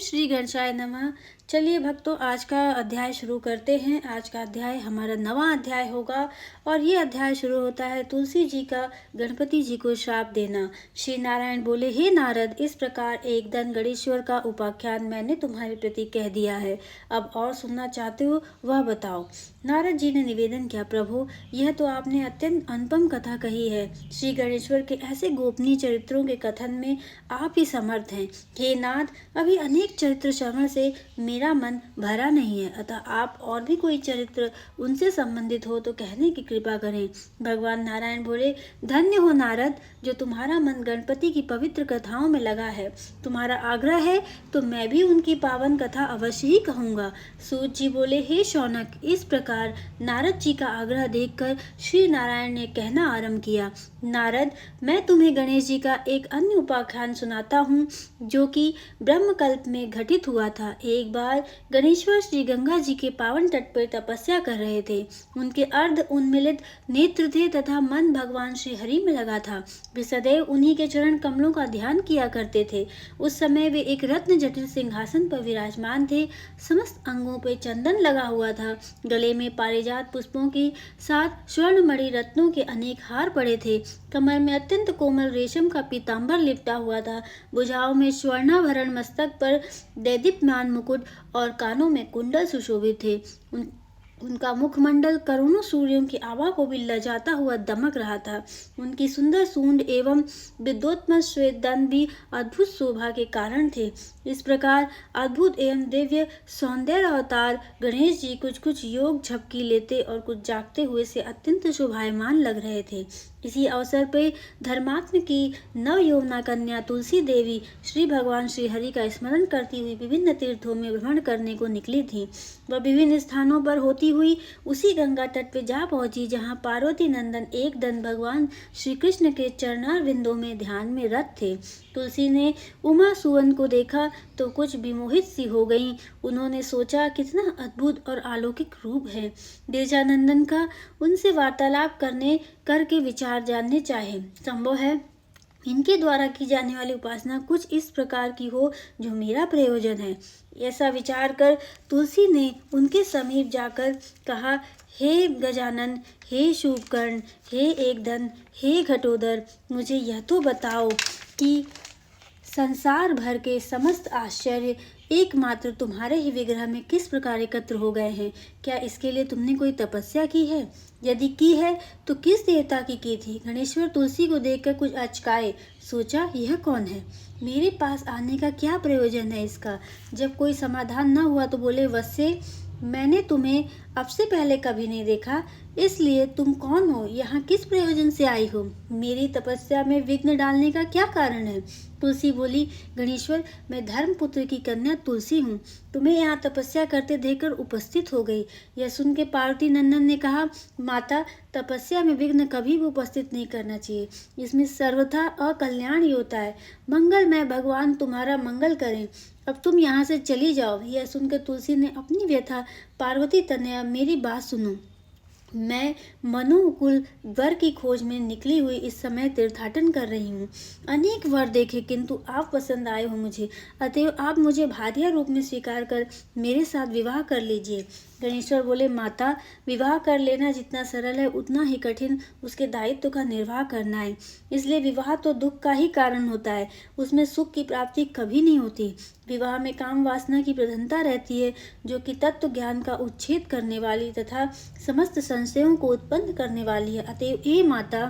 श्री गणेशाय नमः। चलिए भक्तों, आज का अध्याय शुरू करते हैं। आज का अध्याय हमारा 9वां अध्याय होगा और ये अध्याय शुरू होता है तुलसी जी का गणपति जी को श्राप देना। श्री नारायण बोले, हे नारद, इस प्रकार एक दिन गणेश्वर का उपाख्यान मैंने तुम्हारे प्रति कह दिया है। अब और सुनना चाहते हो वह बताओ। नारद जी ने निवेदन किया, प्रभु, यह तो आपने अत्यंत अनुपम कथा कही है। श्री गणेश्वर के ऐसे गोपनीय चरित्रों के कथन में आप ही समर्थ हैं। हे नाथ, अभी अनेक चरित्र श्रवण से मेरा मन भरा नहीं है, अतः आप और भी कोई चरित्र उनसे संबंधित हो तो कहने की कृपा करें। भगवान नारायण बोले, धन्य हो नारद, जो तुम्हारा मन गणपति की पवित्र कथाओं में लगा है। तुम्हारा आग्रह है तो मैं भी उनकी पावन कथा अवश्य ही कहूँगा। सूत जी बोले, हे शौनक, इस प्रकार नारद जी का आग्रह देखकर श्री नारायण ने कहना आरंभ किया। नारद, मैं तुम्हें गणेश जी का एक अन्य उपाख्यान सुनाता हूँ जो कि ब्रह्मकल्प में घटित हुआ था। एक बार गणेश्वर श्री गंगा जी के पावन तट पर तपस्या कर रहे थे। उनके अर्ध उन्मिलित नेत्र थे तथा मन भगवान श्री हरि में लगा था। वे सदैव उन्हीं के चरण कमलों का ध्यान किया करते थे। उस समय वे एक रत्न जटिल सिंहासन पर विराजमान थे। समस्त अंगों पर चंदन लगा हुआ था। गले में पारिजात पुष्पों के साथ स्वर्णमणि रत्नों के अनेक हार पड़े थे। कमर में अत्यंत कोमल रेशम का पीताम्बर लिपटा हुआ था। भुजाओं में स्वर्णाभरण, मस्तक पर दैदीप्यमान मुकुट और कानों में कुंडल सुशोभित थे। उनका मुखमंडल करोड़ों सूर्यों की आभा को भी लजाता हुआ दमक रहा था। उनकी सुंदर सूंड एवं विद्योत्मय श्वेत दंत भी अद्भुत शोभा के कारण थे। इस प्रकार अद्भुत एवं दिव्य सौंदर्य अवतार गणेश जी कुछ कुछ योग झपकी लेते और कुछ जागते हुए से अत्यंत शोभायमान लग रहे थे। इसी अवसर पर धर्मात्म की नव यौवना कन्या तुलसी देवी श्री भगवान श्री हरि का स्मरण करती हुई विभिन्न तीर्थों में भ्रमण करने को निकली थी। वह विभिन्न स्थानों पर होती हुई उसी गंगा तट पर जा पहुंची जहां पार्वती नंदन एक दिन भगवान श्री कृष्ण के चरणार बिंदों में ध्यान में रत थे। तुलसी ने उमा सुवन को देखा तो कुछ विमोहित सी हो गईं। उन्होंने सोचा, कितना अद्भुत और अलौकिक रूप है देजानंदन का। उनसे वार्तालाप करके विचार जानने चाहे। संभव है इनके द्वारा की जाने वाली उपासना कुछ इस प्रकार की हो जो मेरा प्रयोजन है। ऐसा विचार कर तुलसी ने उनके समीप जाकर कहा, हे गजानन, हे शुभकर्ण, हे एकदंत, हे घटोदर, मुझे यह तो बताओ कि संसार भर के समस्त आश्चर्य एकमात्र तुम्हारे ही विग्रह में किस प्रकार एकत्र हो गए हैं। क्या इसके लिए तुमने कोई तपस्या की है? यदि की है तो किस देवता की थी? गणेश्वर तुलसी को देखकर कुछ अचकाए। सोचा, यह कौन है? मेरे पास आने का क्या प्रयोजन है इसका? जब कोई समाधान न हुआ तो बोले, वत्से, मैंने तुम्हें अब से पहले कभी नहीं देखा, इसलिए तुम कौन हो? यहाँ किस प्रयोजन से आई हो? मेरी तपस्या में विघ्न डालने का क्या कारण है? तुलसी बोली, गणेश्वर, मैं धर्मपुत्र की कन्या तुलसी हूँ। तुम्हें यहाँ तपस्या करते देखकर उपस्थित हो गई। यह सुन के पार्वती नंदन ने कहा, माता, तपस्या में विघ्न कभी भी उपस्थित नहीं करना चाहिए। इसमें सर्वथा अकल्याण ही होता है। मंगलमय भगवान तुम्हारा मंगल करें। अब तुम यहाँ से चली जाओ। यह सुनकर तुलसी ने अपनी व्यथा, पार्वती तनया, मेरी बात सुनो। मैं मनोकुल वर की खोज में निकली हुई इस समय तीर्थाटन कर रही हूँ। अनेक वर देखे किंतु आप पसंद आए हो मुझे, अतएव आप मुझे भार्या रूप में स्वीकार कर मेरे साथ विवाह कर लीजिए। गणेश्वर बोले, माता, विवाह कर लेना जितना सरल है उतना ही कठिन उसके दायित्व का निर्वाह करना है। इसलिए विवाह तो दुख का ही कारण होता है, उसमें सुख की प्राप्ति कभी नहीं होती। विवाह में काम वासना की प्रधानता रहती है, जो कि तत्व ज्ञान का उच्छेद करने वाली तथा समस्त संशयों को उत्पन्न करने वाली है। अतएव हे माता,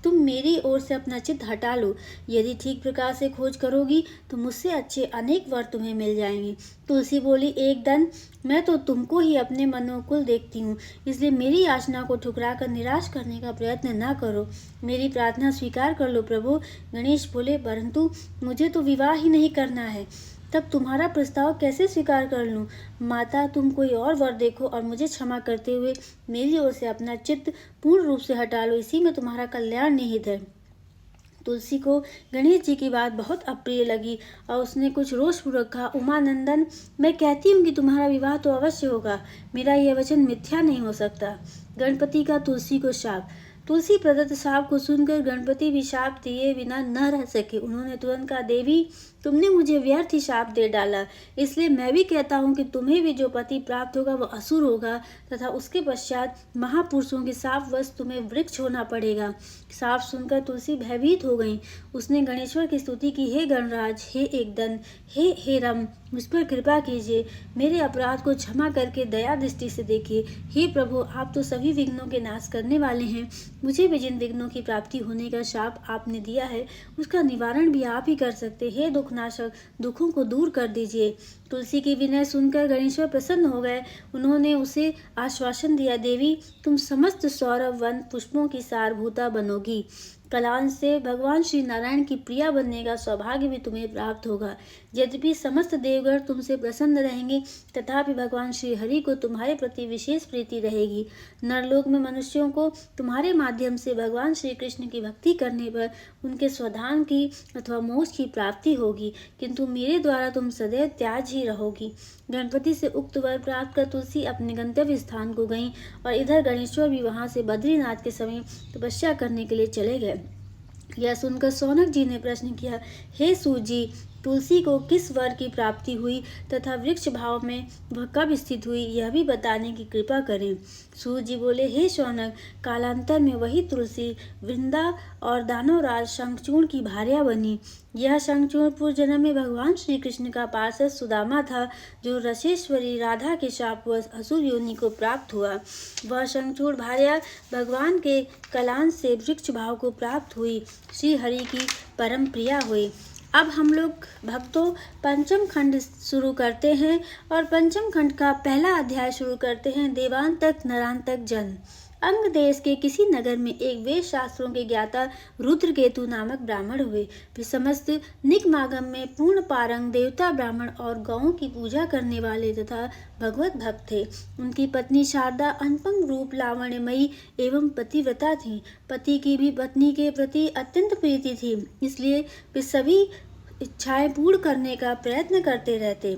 तुम मेरी ओर से अपना चित्त हटा लो। यदि ठीक प्रकार से खोज करोगी तो मुझसे अच्छे अनेक वर तुम्हें मिल जाएंगे। तुलसी बोली, एकदंत, मैं तो तुमको ही अपने मनोकुल देखती हूँ, इसलिए मेरी याचना को ठुकरा कर निराश करने का प्रयत्न न करो। मेरी प्रार्थना स्वीकार कर लो प्रभु। गणेश बोले, परंतु मुझे तो विवाह ही नहीं करना है, तब तुम्हारा प्रस्ताव कैसे स्वीकार कर लूं? माता, तुम कोई और वर देखो और मुझे क्षमा करते हुए मेरी ओर से अपना चित्त पूर्ण रूप से हटा लो, इसी में तुम्हारा कल्याण निहित है। तुलसी को गणेश जी की बात बहुत अप्रिय लगी और उसने कुछ रोषपूर्वक कहा, उमानंदन, मैं कहती हूँ कि तुम्हारा विवाह तो अवश्य होगा। मेरा यह वचन मिथ्या नहीं हो सकता। गणपति का तुलसी को शाप। तुलसी प्रदत्त शाप को सुनकर गणपति भी शाप दिए बिना न रह सके। उन्होंने तुरंत कहा, देवी तुमने मुझे व्यर्थ ही शाप दे डाला, इसलिए मैं भी कहता हूँ कि तुम्हें भी जो पति प्राप्त होगा वह असुर होगा तथा उसके पश्चात महापुरुषों के शापवश तुम्हें वृक्ष होना पड़ेगा। शाप सुनकर तुलसी भयभीत हो गई। उसने गणेश्वर की स्तुति की, हे गणराज, हे एकदन, हे रम, मुझ पर कृपा कीजिए, मेरे अपराध को क्षमा करके दया दृष्टि से देखिए। हे प्रभु, आप तो सभी विघ्नों के नाश करने वाले हैं, मुझे भी जिन विघ्नों की प्राप्ति होने का शाप आपने दिया है उसका निवारण भी आप ही कर सकते। हे दुखनाशक, दुखों को दूर कर दीजिए। तुलसी की विनय सुनकर गणेश्वर प्रसन्न हो गए। उन्होंने उसे आश्वासन दिया, देवी तुम समस्त सौरभ वन पुष्पों की सारभूता बनोगी। कलांश से भगवान श्री नारायण की प्रिया बनने का सौभाग्य भी तुम्हें प्राप्त होगा। यद्यपि समस्त देवगण तुमसे प्रसन्न रहेंगे तथापि भगवान श्री हरि को तुम्हारे प्रति विशेष प्रीति रहेगी। नरलोक में मनुष्यों को तुम्हारे माध्यम से भगवान श्री कृष्ण की भक्ति करने पर उनके स्वधाम की अथवा मोक्ष की प्राप्ति होगी, किंतु मेरे द्वारा तुम सदैव त्याज ही रहोगी। गणपति से उक्त वर प्राप्त कर तुलसी अपने गंतव्य स्थान को गईं और इधर गणेश्वर भी वहां से बद्रीनाथ के समीप तपस्या करने के लिए चले गए। यह सुनकर शौनक जी ने प्रश्न किया, हे सूत जी, तुलसी को किस वर की प्राप्ति हुई तथा वृक्ष भाव में वह कब स्थित हुई, यह भी बताने की कृपा करें। सूत जी बोले, हे शौनक, कालांतर में वही तुलसी वृंदा और दानवराज शंखचूर्ण की भार्या बनी। यह शंखचूर्ण पूर्व जन्म में भगवान श्री कृष्ण का पार्षद सुदामा था, जो रसेश्वरी राधा के शापवश असुर योनि को प्राप्त हुआ। वह शंखचूर्ण भार्या भगवान के कलांश से वृक्ष भाव को प्राप्त हुई, श्री हरि की परम प्रिया हुई। अब हम लोग भक्तों पंचम खंड शुरू करते हैं और पंचम खंड का पहला अध्याय शुरू करते हैं, देवांतक नरांतक जन। अंग देश के किसी नगर में एक वेद शास्त्रों के ज्ञाता रुद्रकेतु नामक ब्राह्मण हुए। वे समस्त निगमागम में पूर्ण पारंग देवता ब्राह्मण और गौओं की पूजा करने वाले तथा भगवत भक्त थे। उनकी पत्नी शारदा अनुपम रूप लावण्यमयी एवं पतिव्रता थी। पति की भी पत्नी के प्रति अत्यंत प्रीति थी, इसलिए वे सभी इच्छाएं पूर्ण करने का प्रयत्न करते रहते।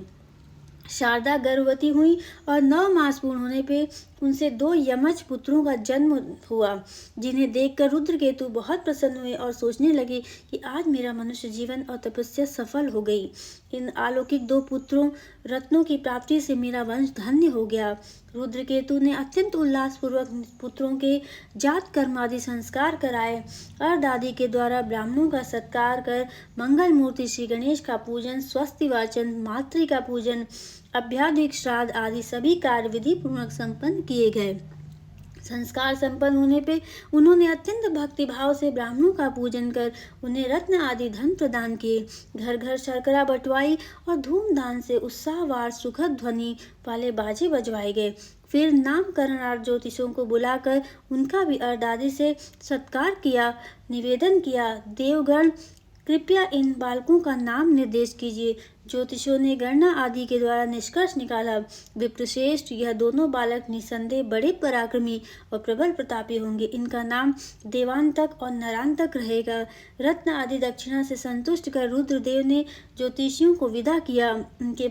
शारदा गर्भवती हुई और 9 मास पूर्ण होने पे उनसे 2 यमज पुत्रों का जन्म हुआ, जिन्हें देखकर रुद्रकेतु बहुत प्रसन्न हुए और सोचने लगे कि आज मेरा मनुष्य जीवन और तपस्या सफल हो गई। इन अलौकिक 2 पुत्रों रत्नों की प्राप्ति से मेरा वंश धन्य हो गया। रुद्रकेतु ने अत्यंत उल्लास पूर्वक पुत्रों के जात कर्म आदि संस्कार कराए। अर्धादि के द्वारा ब्राह्मणों का सत्कार कर मंगल मूर्ति श्री गणेश का पूजन, स्वस्ति वाचन, मातृ का पूजन, अभ्याधिक श्राद्ध आदि सभी कार्य विधि पूर्वक संपन्न किए गए। संस्कार संपन्न होने पे उन्होंने अत्यंत भक्तिभाव से ब्राह्मणों का पूजन कर उन्हें रत्न आदि धन प्रदान किए। घर घर शर्करा बंटवाई और धूमधाम से उत्साहवार सुखद ध्वनि वाले बाजे बजवाए गए। फिर नामकरणार्थ ज्योतिषों को बुलाकर उनका भी अर्धादि से सत्कार किया। निवेदन किया, देवगण कृपया इन बालकों का नाम निर्देश कीजिए। ज्योतिषों ने गणना आदि के द्वारा निष्कर्ष निकाला, विप्रश्रेष्ठ, यह दोनों बालक निसंदेह बड़े पराक्रमी और प्रबल प्रतापी होंगे। इनका नाम देवांतक और नरांतक रहेगा। रत्न आदि दक्षिणा से संतुष्ट कर रुद्रदेव ने ज्योतिषियों को विदा किया। उनके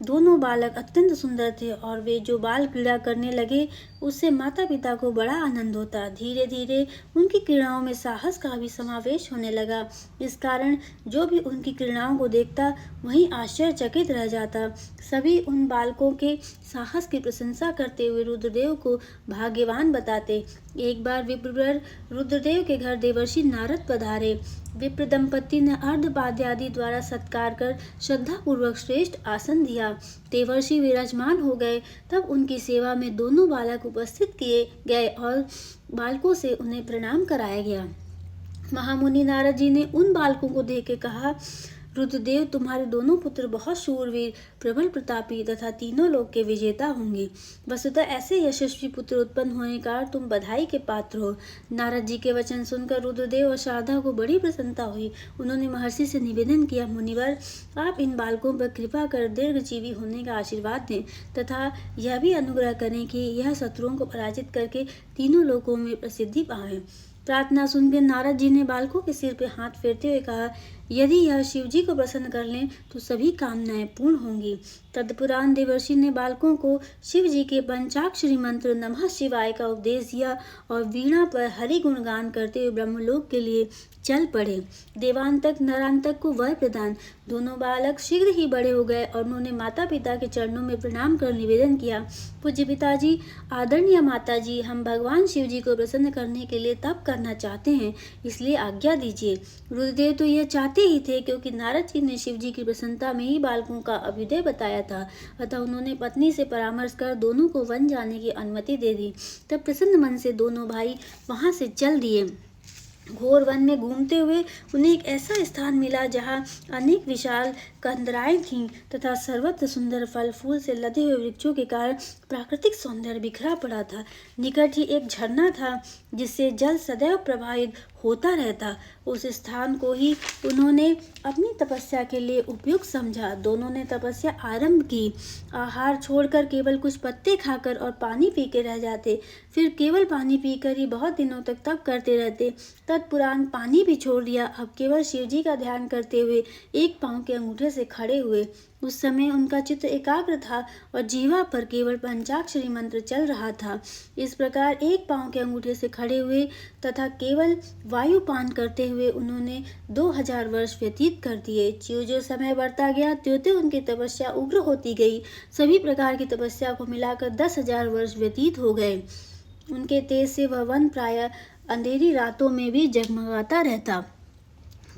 दोनों बालक अत्यंत सुंदर थे और वे जो बाल क्रीड़ा करने लगे उससे माता पिता को बड़ा आनंद होता। धीरे धीरे उनकी क्रीड़ाओं में साहस का भी समावेश होने लगा। इस कारण जो भी उनकी क्रीड़ाओं को देखता वहीं आश्चर्यचकित रह जाता। सभी उन बालकों के साहस की प्रशंसा करते हुए रुद्रदेव को भाग्यवान बताते। एक बार विप्रवर रुद्रदेव के घर देवर्षि नारद पधारे। विप्र दंपति ने अर्धपाद्यादि द्वारा सत्कार कर श्रद्धा पूर्वक श्रेष्ठ आसन दिया। देवर्षि विराजमान हो गए। तब उनकी सेवा में दोनों बालक उपस्थित किए गए और बालकों से उन्हें प्रणाम कराया गया। महामुनि नारद जी ने उन बालकों को देख के कहा, रुद्रदेव, तुम्हारे दोनों पुत्र बहुत शूरवीर, प्रबल प्रतापी तथा तीनों लोक के विजेता होंगे। वस्तुतः ऐसे यशस्वी पुत्र उत्पन्न होने का तुम बधाई के पात्र हो। नारद जी के वचन सुनकर रुद्रदेव और शारदा को बड़ी प्रसन्नता हुई। उन्होंने महर्षि से निवेदन किया, मुनिवर, आप इन बालकों पर कृपा कर दीर्घजीवी होने का आशीर्वाद दें तथा यह भी अनुग्रह करें कि यह शत्रुओं को पराजित करके तीनों लोकों में प्रसिद्धि पाएं। प्रार्थना सुनकर नारद जी ने बालकों के सिर पे हाथ फेरते हुए कहा, यदि यह शिव जी को प्रसन्न कर लें तो सभी कामनाएं पूर्ण होंगी। तदुपरांत देवर्षि ने बालकों को शिव जी के पंचाक्षरी मंत्र नमः शिवाय का उपदेश दिया और वीणा पर हरि गुणगान करते हुए ब्रह्मलोक के लिए चल पड़े। देवांतक नरांतक को वर प्रदान। दोनों बालक शीघ्र ही बड़े हो गए और उन्होंने माता पिता के चरणों में प्रणाम कर निवेदन किया, पूज्य पिताजी, आदरणीय माता जी, हम भगवान शिव जी को प्रसन्न करने के लिए तप करना चाहते हैं, इसलिए आज्ञा दीजिए। रुद्रदेव तो यह चाहते ही थे, क्योंकि नारद जी ने शिव जी की प्रसन्नता में ही बालकों का अभ्युदय बताया था। अतः उन्होंने पत्नी से परामर्श कर दोनों को वन जाने की अनुमति दे दी। तब प्रसन्न मन से दोनों भाई वहां से चल दिए। घोर वन में घूमते हुए उन्हें एक ऐसा स्थान मिला जहाँ अनेक विशाल कंदराएं थीं तथा सर्वत्र सुंदर फल फूल से लदे हुए वृक्षों के कारण प्राकृतिक सौंदर्य बिखरा पड़ा था। निकट ही एक झरना था जिससे जल सदैव प्रवाहित होता रहता। उस स्थान को ही उन्होंने अपनी तपस्या के लिए उपयुक्त समझा। दोनों ने तपस्या आरंभ की। आहार छोड़कर केवल कुछ पत्ते खाकर और पानी पी के रह जाते, फिर केवल पानी पीकर ही बहुत दिनों तक तप करते रहते। तत्पुरांत पानी भी छोड़ दिया। अब केवल शिव जी का ध्यान करते हुए एक पांव के अंगूठे से खड़े हुए। उस समय उनका चित्त एकाग्र था और जीवा पर केवल पंचाक्षरी मंत्र चल रहा था। इस प्रकार एक पांव के अंगूठे से खड़े हुए तथा केवल वायुपान करते हुए उन्होंने 2000 वर्ष व्यतीत कर दिए। ज्यों ज्यों समय बढ़ता गया त्यों त्यों उनकी तपस्या उग्र होती गई। सभी प्रकार की तपस्या को मिलाकर 10,000 वर्ष व्यतीत हो गए। उनके तेज से वह वन प्रायः अंधेरी रातों में भी जगमगाता रहता।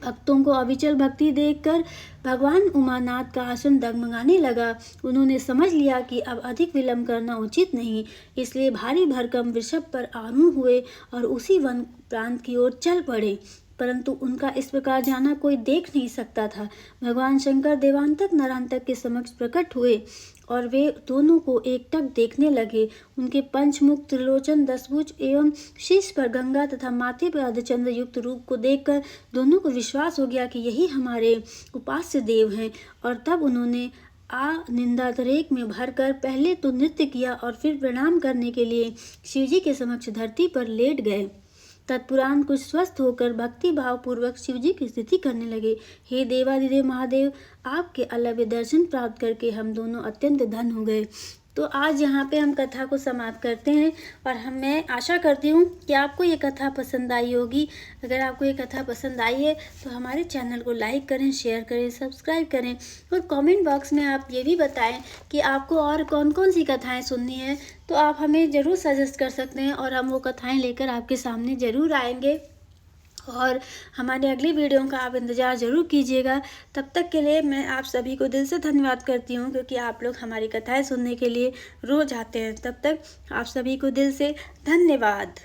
भक्तों को अविचल भक्ति देखकर भगवान उमानाथ का आश्रम डगमगाने लगा। उन्होंने समझ लिया कि अब अधिक विलंब करना उचित नहीं, इसलिए भारी भरकम वृषभ पर आरूढ़ हुए और उसी वन प्रांत की ओर चल पड़े। परंतु उनका इस प्रकार जाना कोई देख नहीं सकता था। भगवान शंकर देवांतक नरांतक के समक्ष प्रकट हुए और वे दोनों को एकटक देखने लगे। उनके पंचमुख, त्रिलोचन, दसभुज एवं शीश पर गंगा तथा माथे पर अर्धचंद्र युक्त रूप को देखकर दोनों को विश्वास हो गया कि यही हमारे उपास्य देव हैं। और तब उन्होंने निंदातिरेक में भरकर पहले तो नृत्य किया और फिर प्रणाम करने के लिए शिवजी के समक्ष धरती पर लेट गए। तत्पुरांत कुछ स्वस्थ होकर भक्ति भाव पूर्वक शिवजी की स्तुति करने लगे। हे देवादिदेव महादेव, आपके अलभ्य दर्शन प्राप्त करके हम दोनों अत्यंत धन्य हो गए। तो आज यहाँ पे हम कथा को समाप्त करते हैं और मैं आशा करती हूँ कि आपको ये कथा पसंद आई होगी। अगर आपको ये कथा पसंद आई है तो हमारे चैनल को लाइक करें, शेयर करें, सब्सक्राइब करें और कमेंट बॉक्स में आप ये भी बताएं कि आपको और कौन कौन सी कथाएं सुननी है। तो आप हमें ज़रूर सजेस्ट कर सकते हैं और हम वो कथाएँ लेकर आपके सामने ज़रूर आएंगे। और हमारे अगली वीडियो का आप इंतज़ार ज़रूर कीजिएगा। तब तक के लिए मैं आप सभी को दिल से धन्यवाद करती हूँ, क्योंकि आप लोग हमारी कथाएं सुनने के लिए रोज़ आते हैं। तब तक आप सभी को दिल से धन्यवाद।